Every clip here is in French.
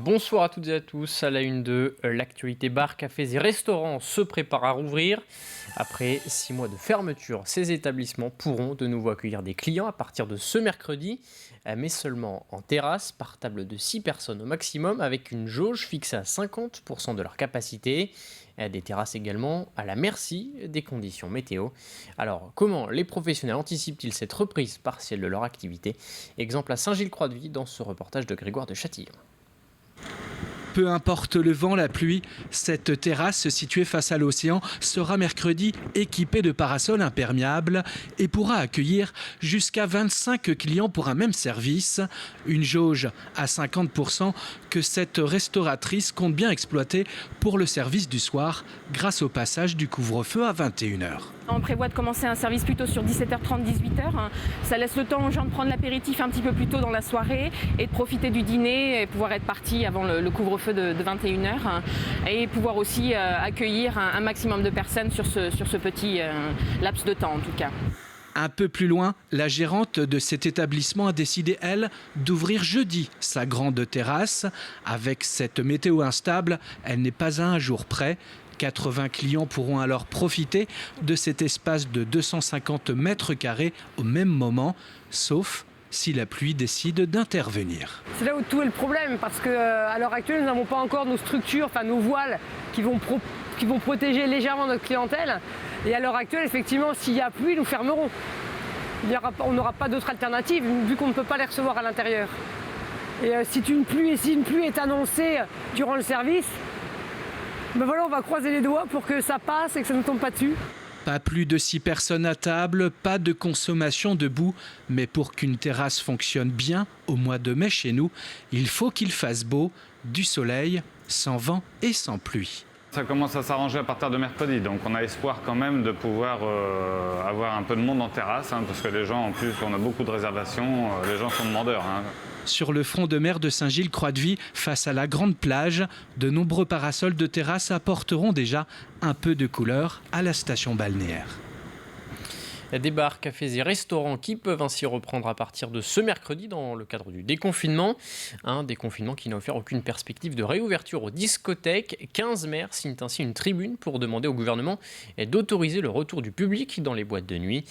Bonsoir à toutes et à tous. À la une de l'actualité, bars, cafés et restaurants se préparent à rouvrir. Après 6 mois de fermeture, ces établissements pourront de nouveau accueillir des clients à partir de ce mercredi, mais seulement en terrasse, par table de 6 personnes au maximum, avec une jauge fixée à 50% de leur capacité. Des terrasses également à la merci des conditions météo. Alors, comment les professionnels anticipent-ils cette reprise partielle de leur activité? Exemple à Saint-Gilles-Croix-de-Vie dans ce reportage de Grégoire de Châtillon. Peu importe le vent, la pluie, cette terrasse située face à l'océan sera mercredi équipée de parasols imperméables et pourra accueillir jusqu'à 25 clients pour un même service. Une jauge à 50% que cette restauratrice compte bien exploiter pour le service du soir grâce au passage du couvre-feu à 21h. On prévoit de commencer un service plutôt sur 17h30, 18h. Ça laisse le temps aux gens de prendre l'apéritif un petit peu plus tôt dans la soirée et de profiter du dîner et pouvoir être parti avant le couvre-feu de 21h et pouvoir aussi accueillir un maximum de personnes sur ce petit laps de temps en tout cas. Un peu plus loin, la gérante de cet établissement a décidé, elle, d'ouvrir jeudi sa grande terrasse. Avec cette météo instable, elle n'est pas à un jour près. 80 clients pourront alors profiter de cet espace de 250 mètres carrés au même moment, sauf si la pluie décide d'intervenir. C'est là où tout est le problème, parce qu'à l'heure actuelle, nous n'avons pas encore nos structures, nos voiles qui vont protéger légèrement notre clientèle. Et à l'heure actuelle, effectivement, s'il y a pluie, nous fermerons. On n'aura pas d'autre alternative, vu qu'on ne peut pas les recevoir à l'intérieur. Et si une pluie est annoncée durant le service, on va croiser les doigts pour que ça passe et que ça ne tombe pas dessus. Pas plus de 6 personnes à table, pas de consommation debout. Mais pour qu'une terrasse fonctionne bien au mois de mai chez nous, il faut qu'il fasse beau, du soleil, sans vent et sans pluie. Ça commence à s'arranger à partir de mercredi, donc on a espoir quand même de pouvoir avoir un peu de monde en terrasse, parce que les gens, en plus, on a beaucoup de réservations, les gens sont demandeurs. Sur le front de mer de Saint-Gilles-Croix-de-Vie, face à la grande plage, de nombreux parasols de terrasse apporteront déjà un peu de couleur à la station balnéaire. Des bars, cafés et restaurants qui peuvent ainsi reprendre à partir de ce mercredi dans le cadre du déconfinement. Un déconfinement qui n'a offert aucune perspective de réouverture aux discothèques. 15 maires signent ainsi une tribune pour demander au gouvernement d'autoriser le retour du public dans les boîtes de nuit.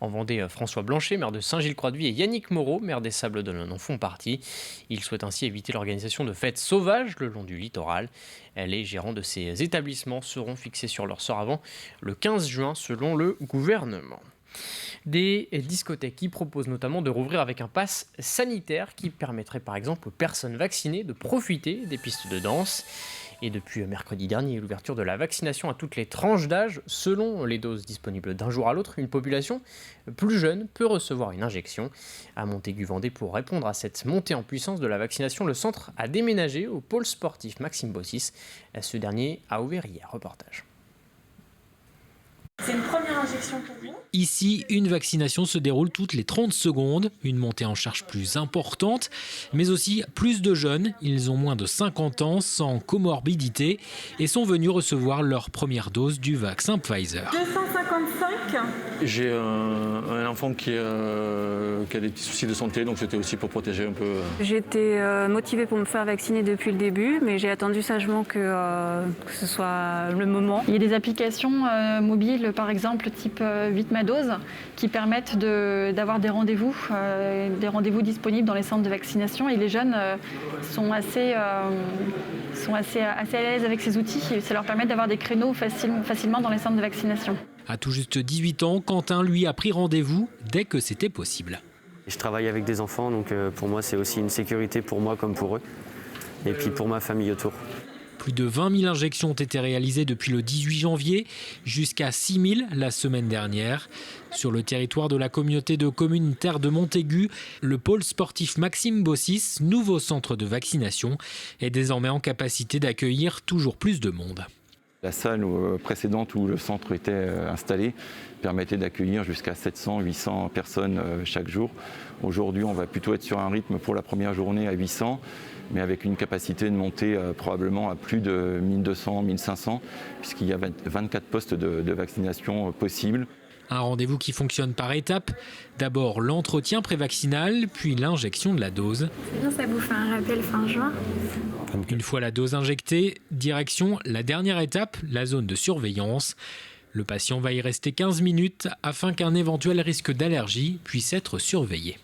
En Vendée, François Blanchet, maire de Saint-Gilles-Croix-de-Vie, et Yannick Moreau, maire des Sables-d'Olonne, en font partie. Ils souhaitent ainsi éviter l'organisation de fêtes sauvages le long du littoral. Les gérants de ces établissements seront fixés sur leur sort avant le 15 juin selon le gouvernement. Des discothèques qui proposent notamment de rouvrir avec un pass sanitaire qui permettrait par exemple aux personnes vaccinées de profiter des pistes de danse. Et depuis mercredi dernier, l'ouverture de la vaccination à toutes les tranches d'âge, selon les doses disponibles d'un jour à l'autre, une population plus jeune peut recevoir une injection. À Montaigu-Vendée, pour répondre à cette montée en puissance de la vaccination, le centre a déménagé au pôle sportif Maxime Bossis. Ce dernier a ouvert hier. Reportage. C'est une première injection pour vous. Ici, une vaccination se déroule toutes les 30 secondes, une montée en charge plus importante, mais aussi plus de jeunes. Ils ont moins de 50 ans, sans comorbidité, et sont venus recevoir leur première dose du vaccin Pfizer. 255. J'ai un enfant qui a des petits soucis de santé, donc c'était aussi pour protéger un peu. J'étais motivée pour me faire vacciner depuis le début, mais j'ai attendu sagement que ce soit le moment. Il y a des applications mobiles, par exemple, type Vite ma dose, qui permettent d'avoir des rendez-vous disponibles dans les centres de vaccination. Et les jeunes sont assez à l'aise avec ces outils et ça leur permet d'avoir des créneaux facilement dans les centres de vaccination. À tout juste 18 ans, Quentin, lui, a pris rendez-vous dès que c'était possible. Je travaille avec des enfants, donc pour moi, c'est aussi une sécurité pour moi comme pour eux. Et puis pour ma famille autour. Plus de 20 000 injections ont été réalisées depuis le 18 janvier, jusqu'à 6 000 la semaine dernière. Sur le territoire de la communauté de communes Terre de Montaigu, le pôle sportif Maxime Bossis, nouveau centre de vaccination, est désormais en capacité d'accueillir toujours plus de monde. La salle précédente où le centre était installé permettait d'accueillir jusqu'à 700-800 personnes chaque jour. Aujourd'hui, on va plutôt être sur un rythme pour la première journée à 800, mais avec une capacité de monter probablement à plus de 1200-1500, puisqu'il y a 24 postes de vaccination possibles. Un rendez-vous qui fonctionne par étapes. D'abord l'entretien prévaccinal, puis l'injection de la dose. Sinon, ça vous fait un rappel fin juin. Une fois la dose injectée, direction la dernière étape, la zone de surveillance. Le patient va y rester 15 minutes afin qu'un éventuel risque d'allergie puisse être surveillé.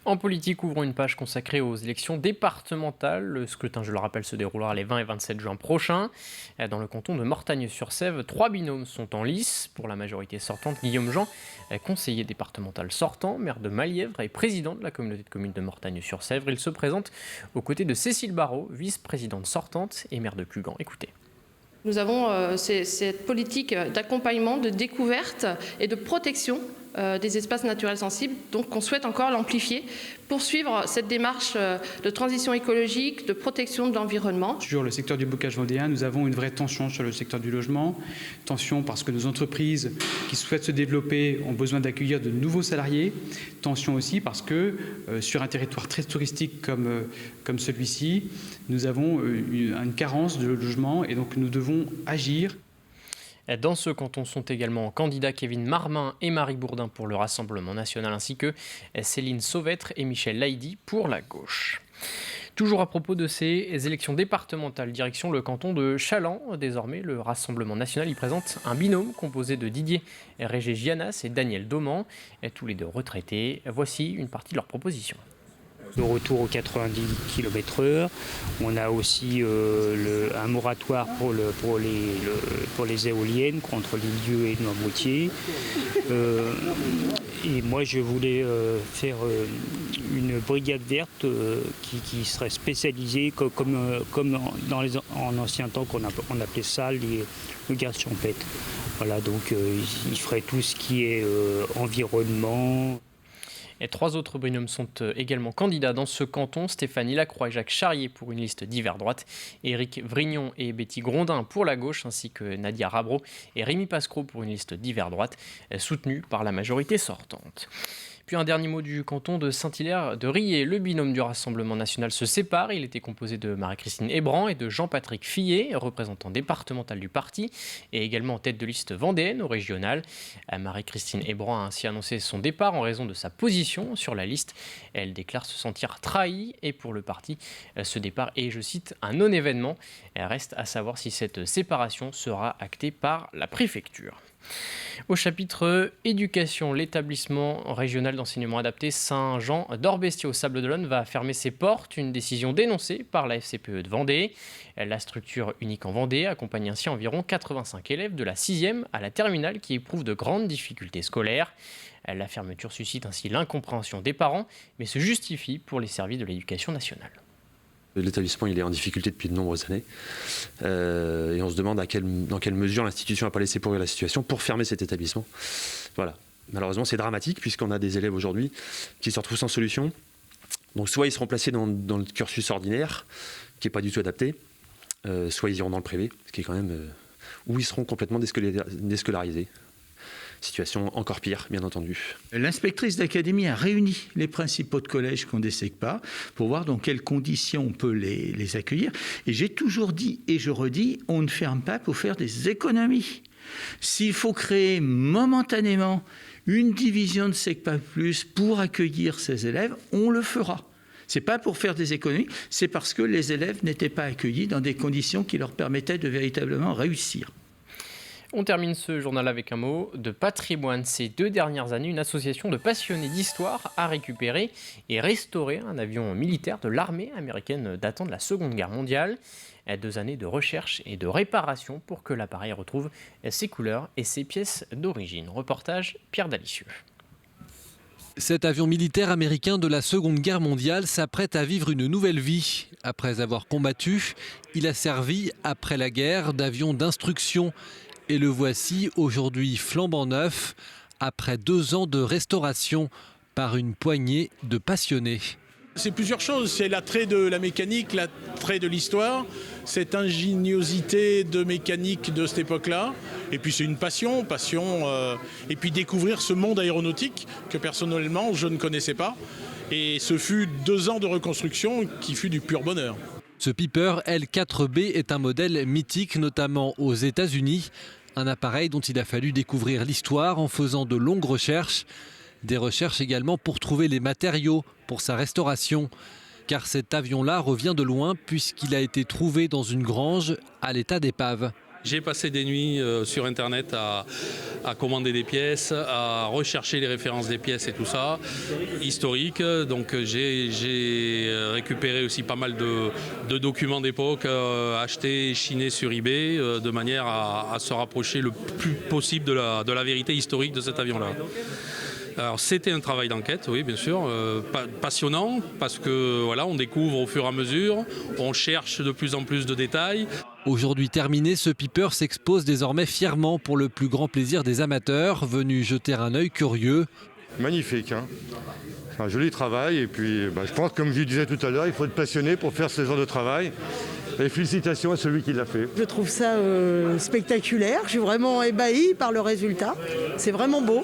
En politique, ouvrons une page consacrée aux élections départementales. Le scrutin, je le rappelle, se déroulera les 20 et 27 juin prochains. Dans le canton de Mortagne-sur-Sèvre, 3 binômes sont en lice. Pour la majorité sortante, Guillaume Jean, conseiller départemental sortant, maire de Malièvre et président de la communauté de communes de Mortagne-sur-Sèvre. Il se présente aux côtés de Cécile Barrault, vice-présidente sortante et maire de Cugand. Écoutez. Nous avons cette politique d'accompagnement, de découverte et de protection des espaces naturels sensibles, donc on souhaite encore l'amplifier, poursuivre cette démarche de transition écologique, de protection de l'environnement. Sur le secteur du bocage vendéen, nous avons une vraie tension sur le secteur du logement. Tension parce que nos entreprises qui souhaitent se développer ont besoin d'accueillir de nouveaux salariés. Tension aussi parce que sur un territoire très touristique comme celui-ci, nous avons une carence de logement et donc nous devons agir. Dans ce canton sont également candidats Kevin Marmin et Marie Bourdin pour le Rassemblement national, ainsi que Céline Sauvêtre et Michel Laïdi pour la gauche. Toujours à propos de ces élections départementales, direction le canton de Chaland. Désormais, le Rassemblement national y présente un binôme composé de Didier Régé-Gianas et Daniel Dauman, tous les deux retraités. Voici une partie de leurs propositions. Le retour aux 90 km/h. On a aussi un moratoire pour les éoliennes contre les lieux et Noirmoutier. Et moi, je voulais faire une brigade verte qui serait spécialisée comme en ancien temps on appelait ça le gaz champêtre. Voilà, donc il ferait tout ce qui est environnement. Et 3 autres binômes sont également candidats dans ce canton. Stéphanie Lacroix et Jacques Charrier pour une liste d'hiver droite. Éric Vrignon et Betty Grondin pour la gauche, ainsi que Nadia Rabreau et Rémi Pascreau pour une liste d'hiver droite, soutenue par la majorité sortante. Puis un dernier mot du canton de Saint-Hilaire de Riez. Le binôme du Rassemblement national se sépare. Il était composé de Marie-Christine Hébran et de Jean-Patrick Fillet, représentant départemental du parti, et également en tête de liste vendéenne au régional. Marie-Christine Hébran a ainsi annoncé son départ en raison de sa position sur la liste. Elle déclare se sentir trahie et pour le parti, ce départ est, je cite, un non-événement. Reste à savoir si cette séparation sera actée par la préfecture. Au chapitre éducation, l'établissement régional d'enseignement adapté Saint-Jean d'Orbestier au Sables-d'Olonne va fermer ses portes, une décision dénoncée par la FCPE de Vendée. La structure unique en Vendée accompagne ainsi environ 85 élèves de la 6e à la terminale qui éprouvent de grandes difficultés scolaires. La fermeture suscite ainsi l'incompréhension des parents, mais se justifie pour les services de l'éducation nationale. L'établissement il est en difficulté depuis de nombreuses années et on se demande dans quelle mesure l'institution n'a pas laissé pourrir la situation pour fermer cet établissement. Voilà. Malheureusement c'est dramatique puisqu'on a des élèves aujourd'hui qui se retrouvent sans solution. Donc soit ils seront placés dans le cursus ordinaire qui n'est pas du tout adapté, soit ils iront dans le privé, ce qui est quand même où ils seront complètement déscolarisés. Situation encore pire, bien entendu. L'inspectrice d'académie a réuni les principaux de collèges qu'on ne dessèque pas pour voir dans quelles conditions on peut les accueillir. Et j'ai toujours dit, et je redis, on ne ferme pas pour faire des économies. S'il faut créer momentanément une division de SECPA+, pour accueillir ces élèves, on le fera. Ce n'est pas pour faire des économies, c'est parce que les élèves n'étaient pas accueillis dans des conditions qui leur permettaient de véritablement réussir. On termine ce journal avec un mot de patrimoine. Ces 2 dernières années, une association de passionnés d'histoire a récupéré et restauré un avion militaire de l'armée américaine datant de la Seconde Guerre mondiale. 2 années de recherche et de réparation pour que l'appareil retrouve ses couleurs et ses pièces d'origine. Reportage Pierre Dalicieux. Cet avion militaire américain de la Seconde Guerre mondiale s'apprête à vivre une nouvelle vie. Après avoir combattu, il a servi, après la guerre, d'avion d'instruction. Et le voici aujourd'hui flambant neuf, après 2 ans de restauration par une poignée de passionnés. C'est plusieurs choses, c'est l'attrait de la mécanique, l'attrait de l'histoire, cette ingéniosité de mécanique de cette époque-là, et puis c'est une passion, et puis découvrir ce monde aéronautique que personnellement je ne connaissais pas, et ce fut 2 ans de reconstruction qui fut du pur bonheur. Ce Piper L4B est un modèle mythique, notamment aux États-Unis. Un appareil dont il a fallu découvrir l'histoire en faisant de longues recherches. Des recherches également pour trouver les matériaux pour sa restauration. Car cet avion-là revient de loin puisqu'il a été trouvé dans une grange à l'état d'épave. J'ai passé des nuits sur Internet à commander des pièces, à rechercher les références des pièces et tout ça, historique. Donc j'ai récupéré aussi pas mal de documents d'époque, achetés et chinés sur eBay, de manière à se rapprocher le plus possible de la vérité historique de cet avion-là. Alors c'était un travail d'enquête, oui bien sûr, passionnant parce que voilà, on découvre au fur et à mesure, on cherche de plus en plus de détails. Aujourd'hui terminé, ce Piper s'expose désormais fièrement pour le plus grand plaisir des amateurs venus jeter un œil curieux. Magnifique, hein. C'est un joli travail et puis je pense, comme je disais tout à l'heure, il faut être passionné pour faire ce genre de travail. Et félicitations à celui qui l'a fait. Je trouve ça spectaculaire, je suis vraiment ébahie par le résultat. C'est vraiment beau.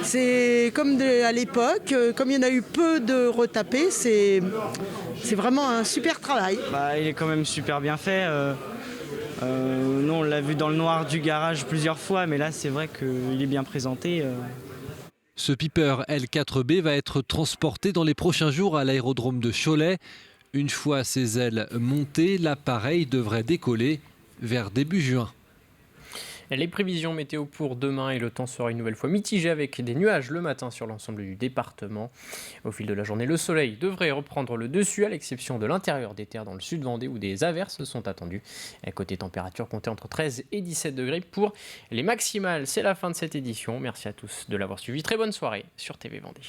C'est comme à l'époque, comme il y en a eu peu de retapés, c'est vraiment un super travail. Il est quand même super bien fait. Nous on l'a vu dans le noir du garage plusieurs fois, mais là c'est vrai qu'il est bien présenté. Ce Piper L4B va être transporté dans les prochains jours à l'aérodrome de Cholet. Une fois ses ailes montées, l'appareil devrait décoller vers début juin. Les prévisions météo pour demain et le temps sera une nouvelle fois mitigé avec des nuages le matin sur l'ensemble du département. Au fil de la journée, le soleil devrait reprendre le dessus à l'exception de l'intérieur des terres dans le sud Vendée où des averses sont attendues. Côté température, comptez entre 13 et 17 degrés pour les maximales. C'est la fin de cette édition. Merci à tous de l'avoir suivi. Très bonne soirée sur TV Vendée.